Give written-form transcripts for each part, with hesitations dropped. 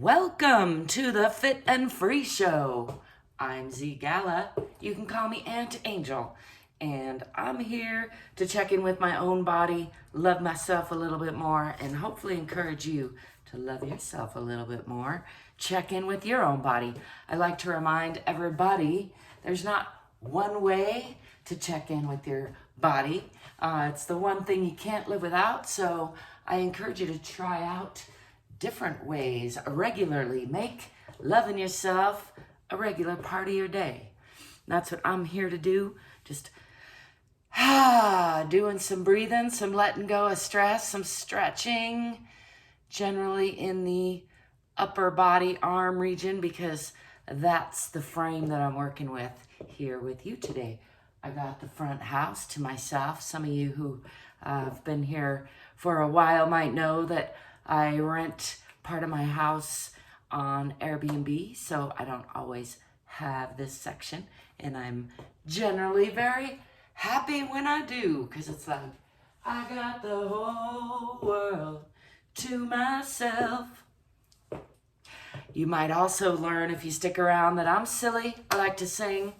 Welcome to the Fit and Free Show. I'm ZGALA. You can call me Aunt Angel. And I'm here to check in with my own body, love myself a little bit more, and hopefully encourage you to love yourself a little bit more. Check in with your own body. I like to remind everybody there's not one way to check in with your body. It's the one thing you can't live without, so I encourage you to try out different ways regularly. Make loving yourself a regular part of your day. That's what I'm here to do. Just doing some breathing, some letting go of stress, some stretching, generally in the upper body arm region, because that's the frame that I'm working with here with you today. I got the front house to myself. Some of you who have been here for a while might know that I rent part of my house on Airbnb, so I don't always have this section, and I'm generally very happy when I do, because it's like, I got the whole world to myself. You might also learn, if you stick around, that I'm silly. I like to sing,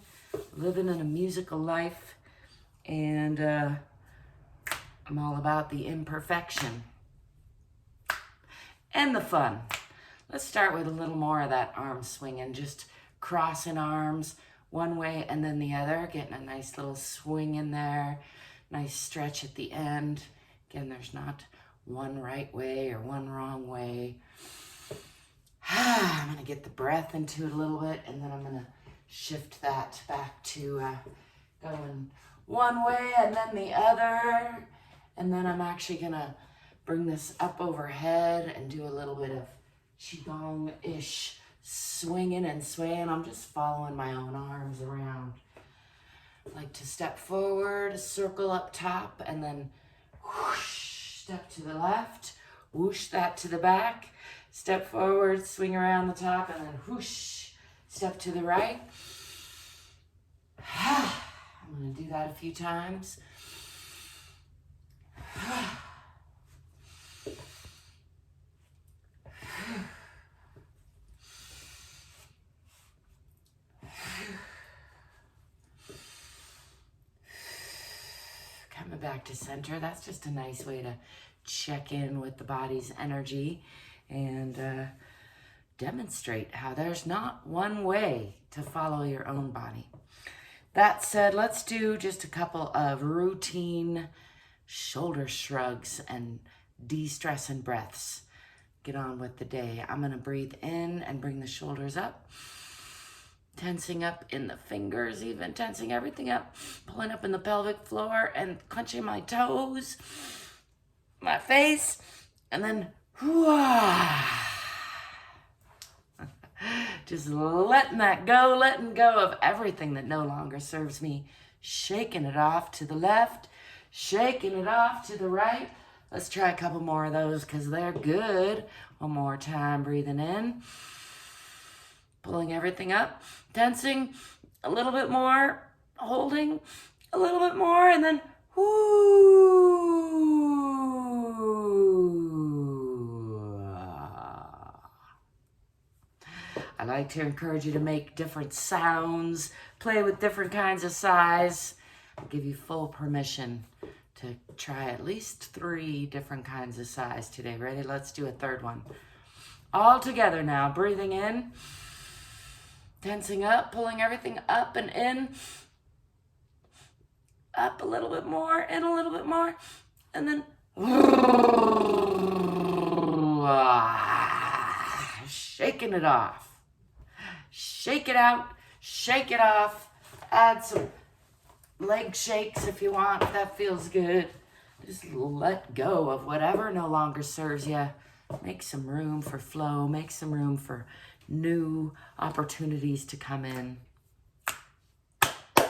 living in a musical life, and I'm all about the imperfection and the fun. Let's start with a little more of that arm swinging, just crossing arms one way and then the other, getting a nice little swing in there, nice stretch at the end. Again, there's not one right way or one wrong way. I'm gonna get the breath into it a little bit, and then I'm gonna shift that back to going one way and then the other. And then I'm actually gonna bring this up overhead and do a little bit of qigong-ish swinging and swaying. I'm just following my own arms around. I like to step forward, circle up top, and then whoosh, step to the left, whoosh that to the back, step forward, swing around the top, and then whoosh, step to the right. I'm gonna do that a few times. Coming back to center. That's just a nice way to check in with the body's energy and demonstrate how there's not one way to follow your own body. That said, let's do just a couple of routine shoulder shrugs and de-stressing breaths. Get on with the day. I'm gonna breathe in and bring the shoulders up, tensing up in the fingers, even tensing everything up, pulling up in the pelvic floor and clenching my toes, my face, and then just letting that go, letting go of everything that no longer serves me, shaking it off to the left, shaking it off to the right. Let's try a couple more of those because they're good. One more time, breathing in, pulling everything up, tensing a little bit more, holding a little bit more, and then I like to encourage you to make different sounds, play with different kinds of size. I'll give you full permission to try at least 3 different kinds of size today. Ready? Let's do a third one. All together now, breathing in, tensing up, pulling everything up and in, up a little bit more, in a little bit more, and then shaking it off. Shake it out, shake it off, add some leg shakes if you want, if that feels good. Just let go of whatever no longer serves you. Make some room for flow, make some room for new opportunities to come in. I'm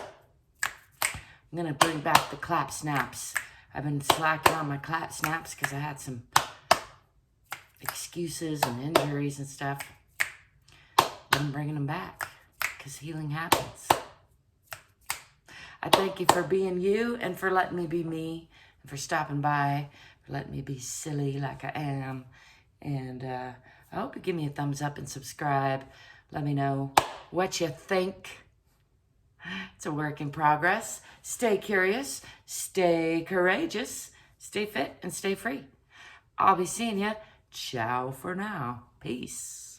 gonna bring back the clap snaps. I've been slacking on my clap snaps because I had some excuses and injuries and stuff. I'm bringing them back because healing happens. I thank you for being you and for letting me be me and for stopping by, for letting me be silly like I am. And I hope you give me a thumbs up and subscribe. Let me know what you think. It's a work in progress. Stay curious, stay courageous, stay fit, and stay free. I'll be seeing you. Ciao for now. Peace.